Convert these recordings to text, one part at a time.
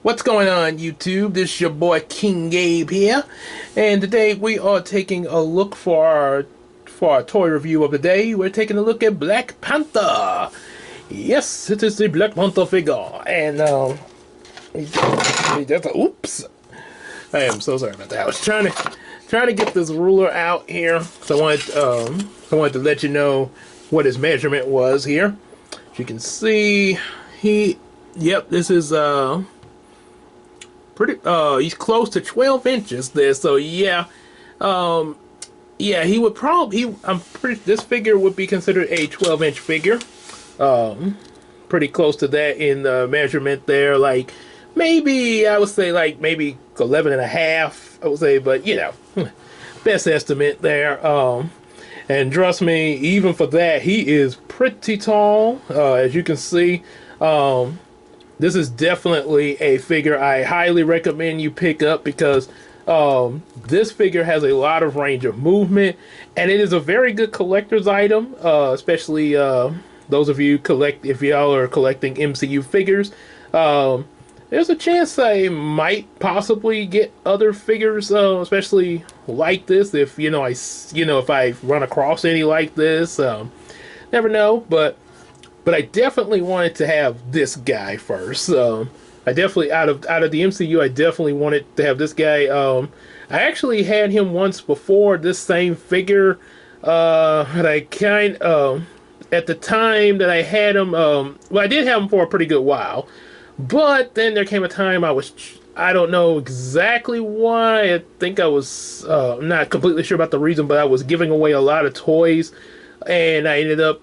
What's going on, YouTube? This is your boy King Gabe here, and today we are taking a look for our toy review of the day. We're taking a look at Black Panther. Yes, it is the Black Panther figure, and oops, I am so sorry about that. I was trying to get this ruler out here, so I wanted to let you know what his measurement was here. As you can see, this is pretty he's close to 12 inches there, so yeah, he would probably, this figure would be considered a 12-inch figure, pretty close to that in the measurement there, like maybe I would say like maybe 11 and a half, I would say, but you know, best estimate there. And trust me, even for that, he is pretty tall, as you can see. This is definitely a figure I highly recommend you pick up because this figure has a lot of range of movement, and it is a very good collector's item, especially those of you if y'all are collecting MCU figures. There's a chance I might possibly get other figures, especially like this, if if I run across any like this. Never know, but I definitely wanted to have this guy first. I definitely, out of the MCU, I definitely wanted to have this guy. I actually had him once before, this same figure. And I at the time that I had him, well, I did have him for a pretty good while. But then there came a time I don't know exactly why. I think I was, I'm not completely sure about the reason, but I was giving away a lot of toys. And I ended up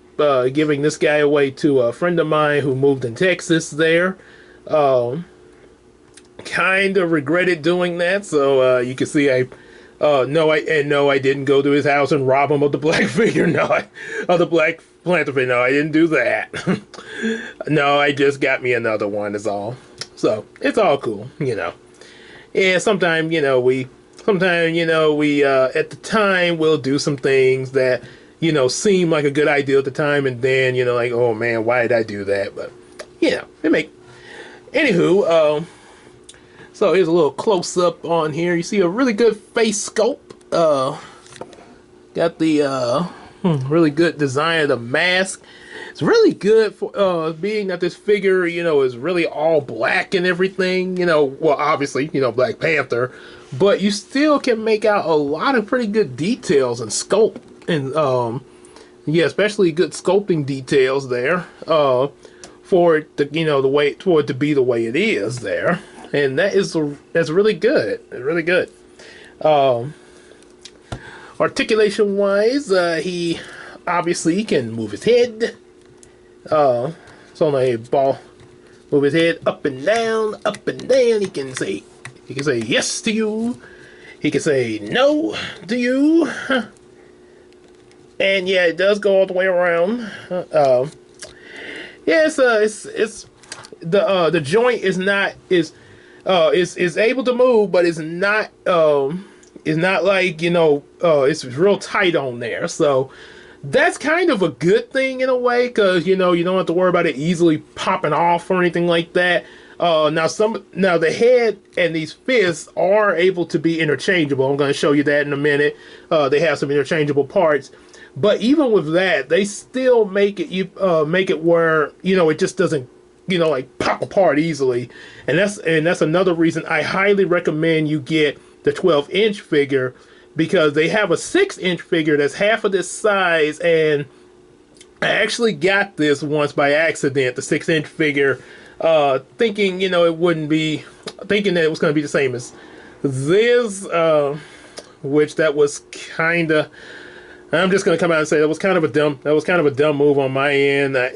giving this guy away to a friend of mine who moved in Texas there. Kind of regretted doing that. So you can see I didn't go to his house and rob him of the black figure. Of the Black Panther figure. No, I didn't do that. No, I just got me another one is all. So it's all cool, Yeah, sometimes, we at the time we'll do some things that, seem like a good idea at the time, and then, like, oh man, why did I do that? But, anywho, so here's a little close-up on here. You see a really good face sculpt. Got the, really good design of the mask. It's really good for, being that this figure, is really all black and everything, well, obviously, Black Panther, but you still can make out a lot of pretty good details and sculpt, and, especially good sculpting details there, for it to, for it to be the way it is there. And that's really good. Really good. Articulation wise, he obviously can move his head. So on a ball, move his head up and down, up and down. He can say yes to you. He can say no to you. And yeah, it does go all the way around. It's the joint is able to move, but it's not like, it's real tight on there. So that's kind of a good thing in a way, because you don't have to worry about it easily popping off or anything like that. Now the head and these fists are able to be interchangeable. I'm going to show you that in a minute. They have some interchangeable parts, but even with that, they still make it where it just doesn't like pop apart easily. And that's another reason I highly recommend you get the 12-inch figure, because they have a 6-inch figure that's half of this size, and I actually got this once by accident, the 6-inch figure, thinking that it was going to be the same as this, which that was kind of, I'm just going to come out and say that was kind of a dumb move on my end. That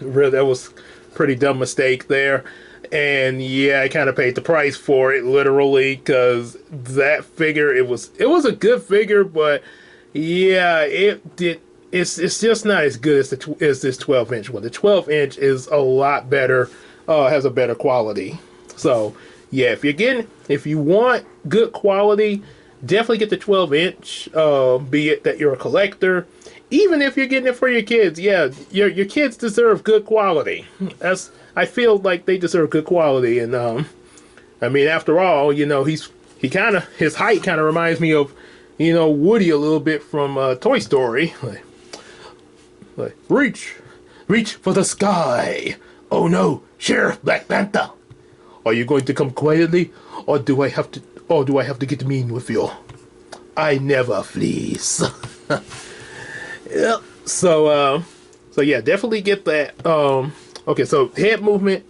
was pretty dumb mistake there. And yeah, I kind of paid the price for it, literally, because that figure, it was a good figure, but yeah, it's just not as good as this 12-inch one. The 12-inch is a lot better, has a better quality. So yeah, if you want good quality, definitely get the 12-inch, be it that you're a collector. Even if you're getting it for your kids, yeah, your kids deserve good quality. I feel like they deserve good quality, and I mean, after all, you know, his height kind of reminds me of, you know, Woody a little bit from Toy Story. Like, reach for the sky. Oh no, Sheriff Black Panther. Are you going to come quietly, or do I have to get mean with you? I never flees. Yep. So yeah, definitely get that. Okay, so head movement,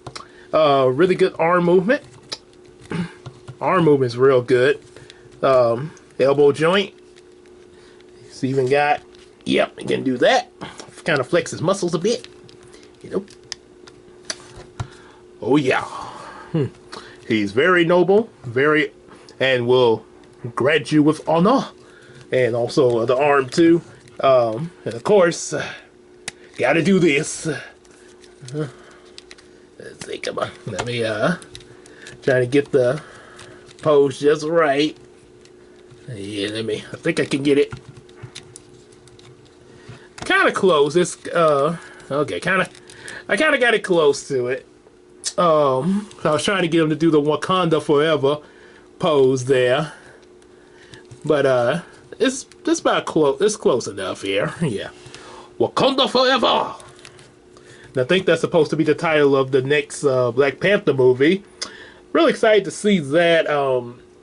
really good arm movement. Arm movement's real good. Elbow joint. He's even got, yep, he can do that. Kind of flex his muscles a bit, you know. Oh yeah. He's very noble, and will grant you with honor, and also the arm too. And of course, gotta do this. Let's see, come on. Let me try to get the pose just right. Yeah, I think I can get it. Kind of close. It's okay. I kind of got it close to it. I was trying to get him to do the Wakanda Forever pose there, but it's just about close. It's close enough here. Yeah, Wakanda Forever. And I think that's supposed to be the title of the next Black Panther movie. Really excited to see that.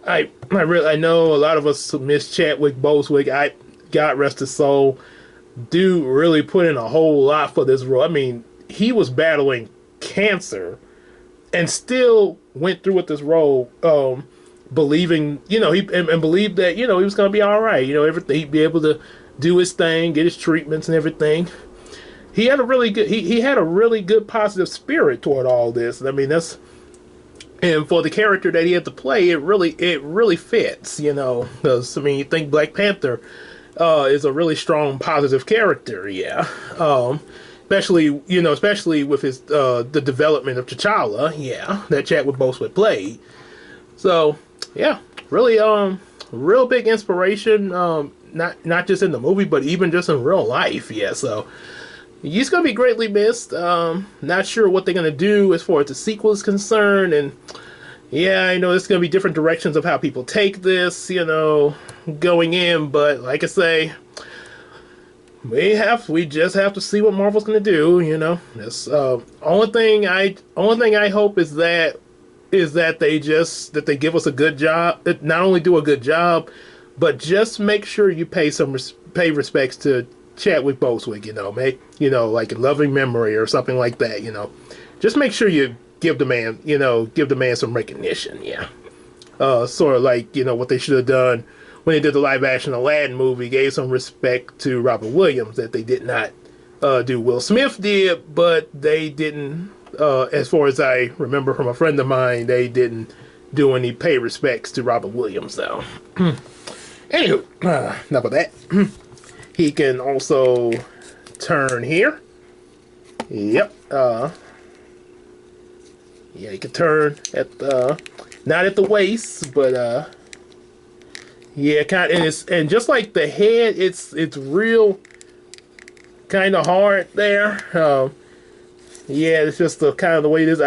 I know a lot of us miss Chadwick Boseman. God rest his soul. Dude really put in a whole lot for this role. I mean, he was battling cancer and still went through with this role, believing, you know, and believed that, you know, he was going to be all right. You know, everything, he'd be able to do his thing, get his treatments and everything. He had a really good, he had a really good positive spirit toward all this. I mean, and for the character that he had to play, it really fits, you know, because, I mean, you think Black Panther is a really strong positive character, yeah. Especially with his the development of T'Challa, yeah, that Chadwick Boseman played. So yeah, really real big inspiration, not just in the movie, but even just in real life, yeah. So he's gonna be greatly missed. Not sure what they're gonna do as far as the sequel is concerned, and yeah, I know there's gonna be different directions of how people take this, you know, going in, but like I say, we just have to see what Marvel's gonna do, you know. This only thing I hope is that they give us a good job. Not only do a good job, but just make sure you pay respects to Chadwick Boseman, you know, like in loving memory or something like that, you know. Just make sure you give the man some recognition, yeah. Sort of like, you know, what they should have done when they did the live action Aladdin movie, gave some respect to Robert Williams that they did not do. Will Smith did, but they didn't, as far as I remember from a friend of mine, they didn't do any pay respects to Robert Williams, though. Anywho, enough of that. He can also turn here. Yep. Yeah, he can turn at not at the waist, but yeah, kind of, and just like the head, it's real kind of hard there. Yeah, it's just the kind of the way it is.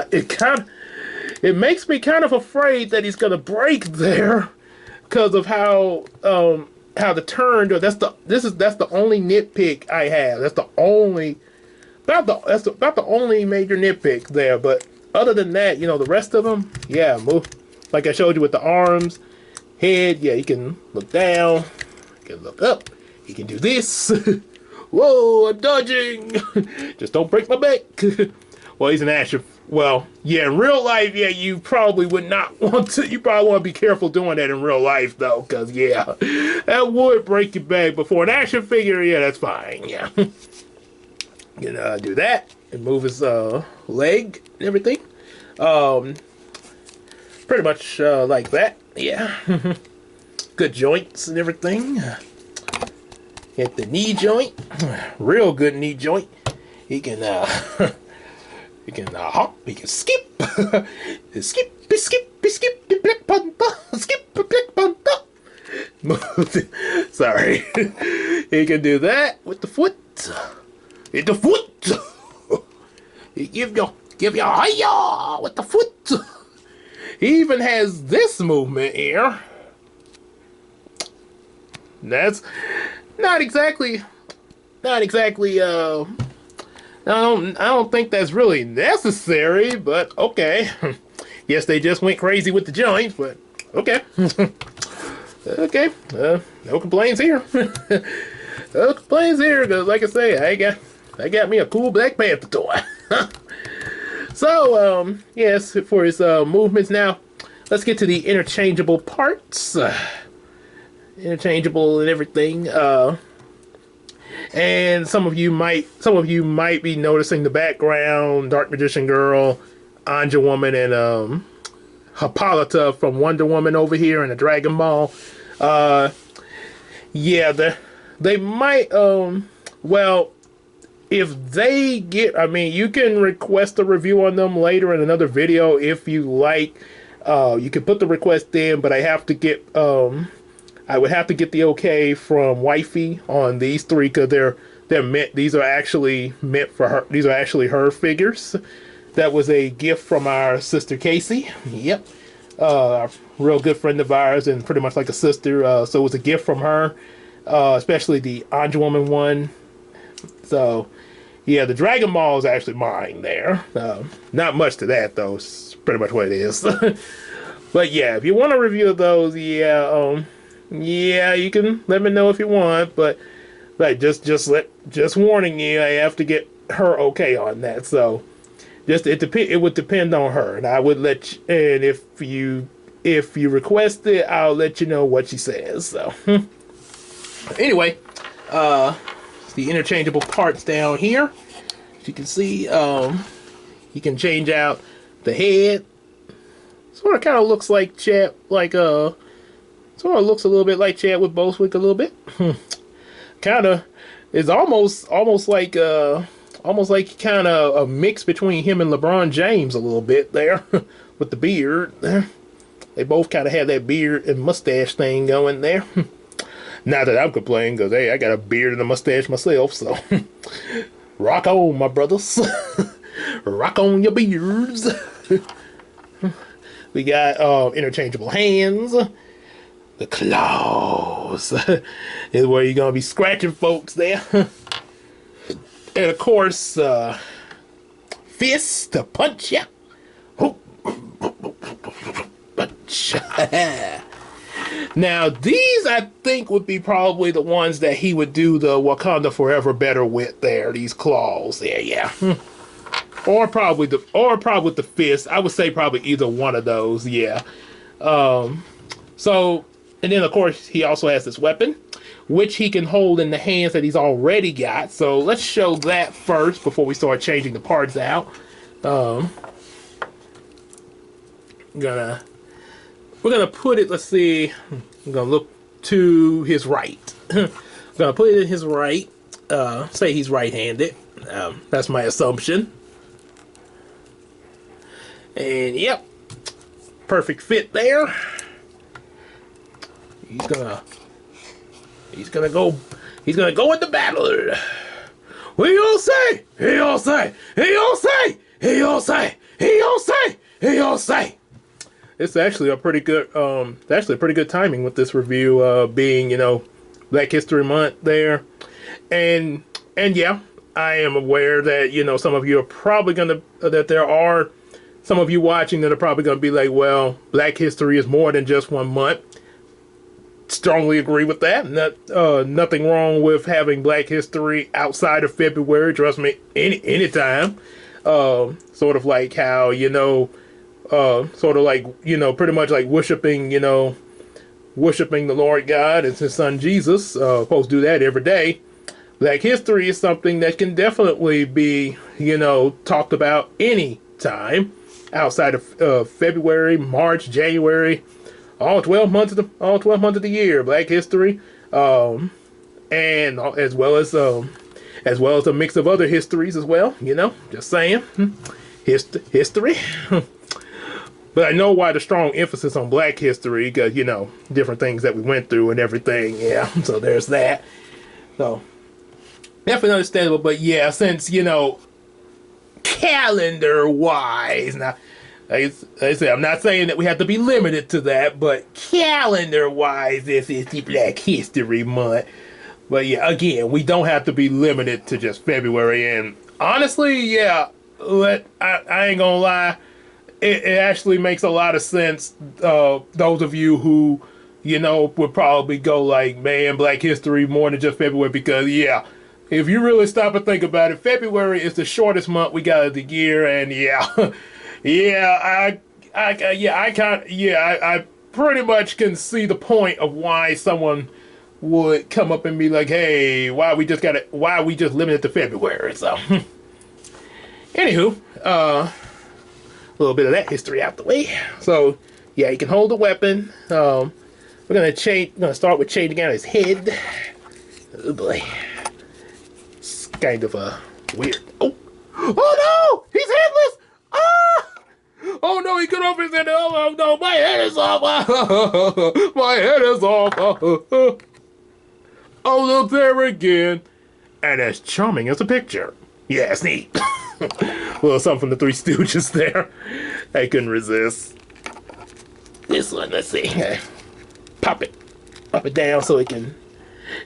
It makes me kind of afraid that he's gonna break there because of how the turn. That's the only nitpick I have. That's the only about the only major nitpick there. But other than that, you know, the rest of them, yeah, move like I showed you with the arms. Head, yeah, he can look down, he can look up, he can do this. Whoa, I'm dodging. Just don't break my back. Well, he's an action. Well, yeah, in real life, yeah, you probably would not want to. You probably want to be careful doing that in real life, though, because, yeah, that would break your back. But for an action figure, yeah, that's fine, yeah. You can do that and move his leg and everything. Pretty much like that. Yeah. Good joints and everything. Hit the knee joint. Real good knee joint. He can he can hop, he can skip. skip, Black Panther. Skip, Black Panther. Sorry. He can do that with the foot. Hit the foot. He give you hiya with the foot. He even has this movement here. That's not exactly, I don't think that's really necessary, but okay. Yes, they just went crazy with the joints, but okay. Okay, no complaints here. No complaints here, because like I say, I got me a cool Black Panther toy. So, yes, for his movements now, let's get to the interchangeable parts. Interchangeable and everything. And some of you might be noticing the background, Dark Magician Girl, Anja Woman, and Hippolyta from Wonder Woman over here in the Dragon Ball. Yeah, they might, well, if they get, I mean, you can request a review on them later in another video if you like. You can put the request in, but I have to get, I would have to get the okay from Wifey on these three, because they're meant, these are actually meant for her. These are actually her figures. That was a gift from our sister Casey. Yep. A real good friend of ours and pretty much like a sister. So it was a gift from her, especially the Anja Woman one. So yeah, the Dragon Ball is actually mine there. Not much to that though. It's pretty much what it is. But yeah, if you want a review of those, yeah, yeah, you can let me know if you want. But just warning you, I have to get her okay on that. So it would depend on her, and I would let you, and if you request it, I'll let you know what she says. So anyway, the interchangeable parts down here, as you can see, you can change out the head. Sort of kind of looks like Chad, sort of looks a little bit like Chadwick Bosewick a little bit. Kind of, it's almost like kind of a mix between him and LeBron James a little bit there with the beard. They both kind of have that beard and mustache thing going there. Not that I'm complaining, because hey, I got a beard and a mustache myself, so rock on, my brothers. Rock on your beards. We got interchangeable hands. The claws is where you're gonna be scratching folks there. And of course, fist to punch ya. Punch. Now, these I think would be probably the ones that he would do the Wakanda Forever better with there. These claws there, yeah. Or probably with the fist. I would say probably either one of those, yeah. So, and then of course he also has this weapon, which he can hold in the hands that he's already got. So let's show that first before we start changing the parts out. We're gonna put it, let's see, I'm gonna look to his right. I'm gonna put it in his right, say he's right-handed. That's my assumption. And yep, perfect fit there. He's gonna go into battle. What you all say? He all say. He all say. He all say. He all say. He all say. It's actually a pretty good timing with this review being, you know, Black History Month there. And yeah, I am aware that, you know, some of you are probably that there are some of you watching that are probably gonna be like, well, Black History is more than just 1 month. Strongly agree with that. Nothing wrong with having Black History outside of February. Trust me, anytime. Sort of like how, you know, sort of like, you know, pretty much like worshiping the Lord God and His Son Jesus. Supposed to do that every day. Black History is something that can definitely be, you know, talked about any time outside of February, March, January. All 12 months of the year, Black History, and as well as a mix of other histories as well. You know, just saying, history. But I know why the strong emphasis on Black History, because you know different things that we went through and everything. Yeah, so there's that. So definitely understandable. But yeah, since you know, calendar wise now. Like I said, I'm not saying that we have to be limited to that, but calendar-wise, this is the Black History Month. But yeah, again, we don't have to be limited to just February. And honestly, yeah, I ain't gonna lie, it actually makes a lot of sense. Those of you who, would probably go like, man, Black History more than just February, because yeah, if you really stop and think about it, February is the shortest month we got of the year, and yeah, yeah, I pretty much can see the point of why someone would come up and be like, hey, why we just limited to February? So, anywho, a little bit of that history out the way. So, yeah, he can hold a weapon. We're gonna start with changing out his head. Oh boy, it's kind of a weird. Oh no, he's headless. Ah! Oh no, he cut off his head. Oh no, my head is off. My head is off. Oh, look there again. And as charming as a picture. Yeah, it's neat. A little something from the Three Stooges there. I couldn't resist. This one, let's see. Pop it down so it can.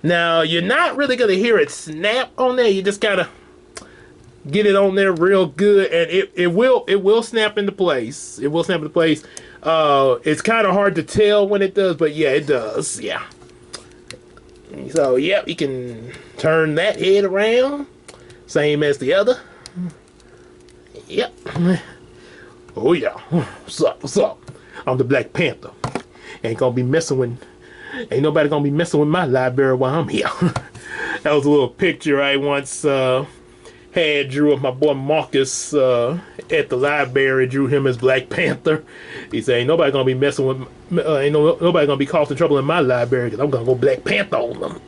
Now, you're not really going to hear it snap on there. You just got to get it on there real good. And it will snap into place. It will snap into place. It's kind of hard to tell when it does, but yeah, it does. Yeah. So, yep, you can turn that head around. Same as the other. Yep. Oh, yeah. What's up? I'm the Black Panther. Ain't nobody gonna be messing with my library while I'm here. That was a little picture I once drew of my boy Marcus at the library. Drew him as Black Panther. He said, ain't nobody gonna be messing with nobody gonna be causing trouble in my library, because I'm gonna go Black Panther on them.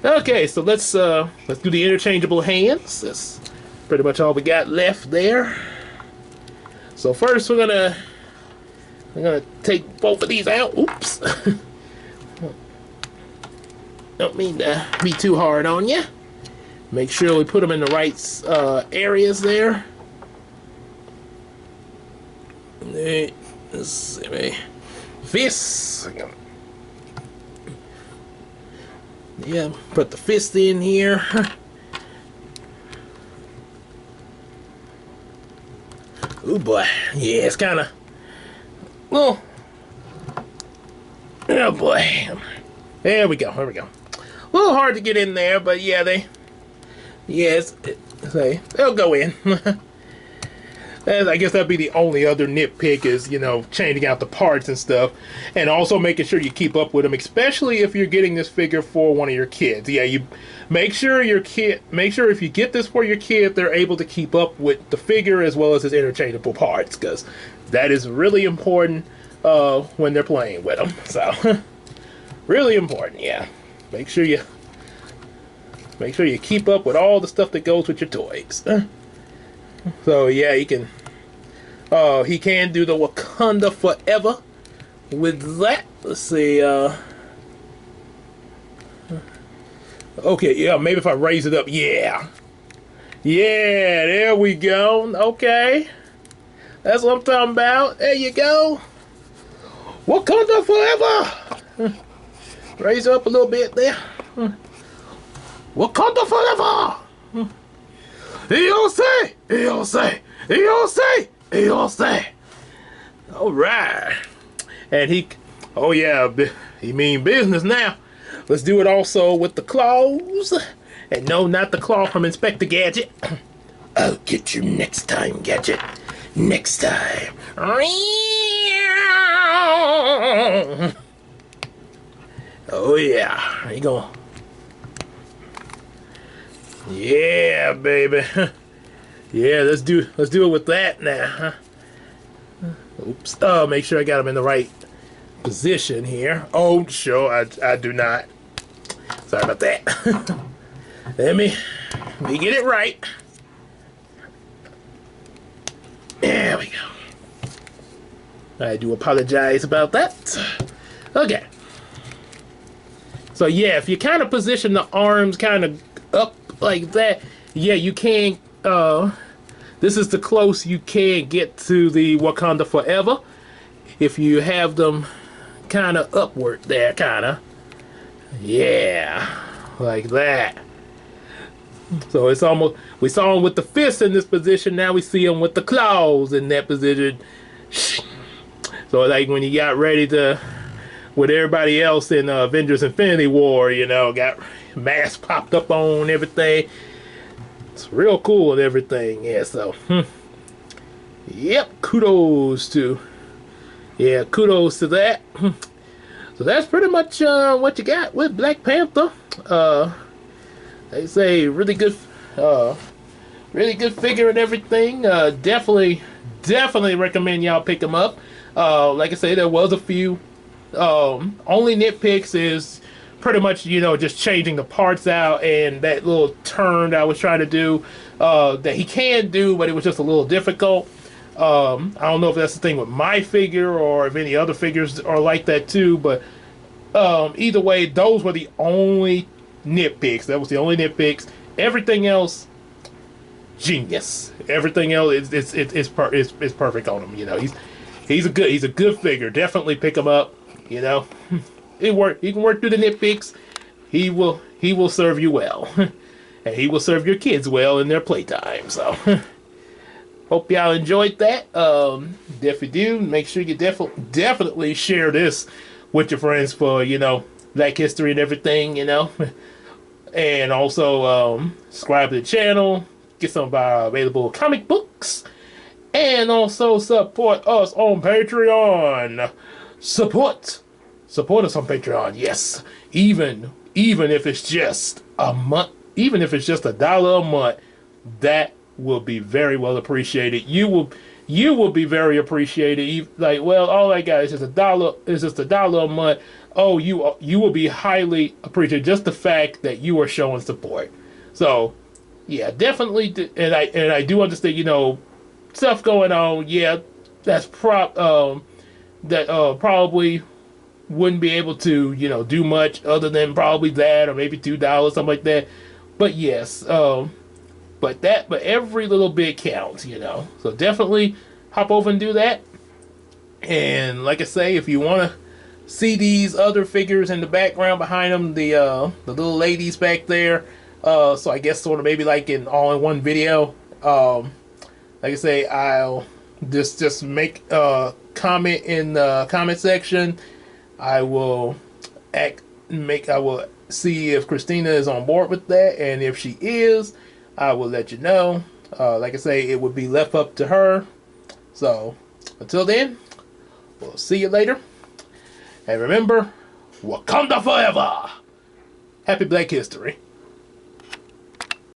Okay, so let's do the interchangeable hands. That's pretty much all we got left there. So first we're gonna take both of these out. Oops. Don't mean to be too hard on you. Make sure we put them in the right areas there. Let's see. Fists. Yeah, put the fist in here. Oh boy. Yeah, it's kind of. Well. Oh boy. There we go. There we go. A little hard to get in there, but yeah, they'll go in. I guess that'd be the only other nitpick is, changing out the parts and stuff, and also making sure you keep up with them, especially if you're getting this figure for one of your kids. Yeah, you make sure if you get this for your kid, they're able to keep up with the figure as well as his interchangeable parts, because that is really important when they're playing with them. So, really important, yeah. Make sure you keep up with all the stuff that goes with your toys. So yeah, he can do the Wakanda Forever with that. Let's see. Okay, yeah, maybe if I raise it up, yeah, there we go. Okay, that's what I'm talking about. There you go. Wakanda Forever. Raise it up a little bit there. Wakanda Forever. EOC. All right. And he mean business now. Let's do it also with the claws. And no, not the claw from Inspector Gadget. I'll get you next time, Gadget. Next time. Oh yeah. There you go. Yeah, baby. Yeah, let's do it with that now. Oops. Oh, make sure I got them in the right position here. Oh, sure, I do not. Sorry about that. Let me get it right. There we go. I do apologize about that. Okay. So yeah, if you kind of position the arms kind of up like that, yeah, you can this is the close you can get to the Wakanda Forever. If you have them kind of upward there, kind of. Yeah, like that. So it's almost, we saw him with the fist in this position, now we see him with the claws in that position. So like when he got ready to, with everybody else in Avengers Infinity War, you know, got masks popped up on everything. It's real cool and everything, yeah, so. Yep, kudos to that. So that's pretty much what you got with Black Panther. They say really good figure and everything. Definitely recommend y'all pick them up. Like I say, there was a few. Only nitpicks is pretty much, you know, just changing the parts out and that little turn that I was trying to do that he can do, but it was just a little difficult. I don't know if that's the thing with my figure or if any other figures are like that too, but either way, those were the only nitpicks. That was the only nitpicks. Everything else, genius. Everything else is perfect on him. You know, he's a good figure. Definitely pick him up. You know, he can work through the nitpicks. He will serve you well, and he will serve your kids well in their playtime. So. Hope y'all enjoyed that. If you do, make sure you definitely share this with your friends for, you know, Black history and everything, you know. And also subscribe to the channel, get some of our available comic books, and also support us on Patreon. Support us on Patreon. Yes, even if it's just a month, even if it's just $1 a month, that will be very well appreciated. You will be very appreciated. Like, well, all I got is just $1. It's just $1 a month. Oh, you will be highly appreciated. Just the fact that you are showing support. So, yeah, definitely. And I do understand. You know, stuff going on. Yeah, that's probably wouldn't be able to, you know, do much other than probably that or maybe $2, something like that. But yes. But every little bit counts, you know. So definitely hop over and do that. And like I say, if you want to see these other figures in the background behind them, the little ladies back there. So I guess sort of maybe like in all-in-one video. Like I say, I'll just make a comment in the comment section. I will see if Christina is on board with that, and if she is, I will let you know. Like I say, it would be left up to her. So, until then, we'll see you later. And remember, Wakanda Forever! Happy Black History.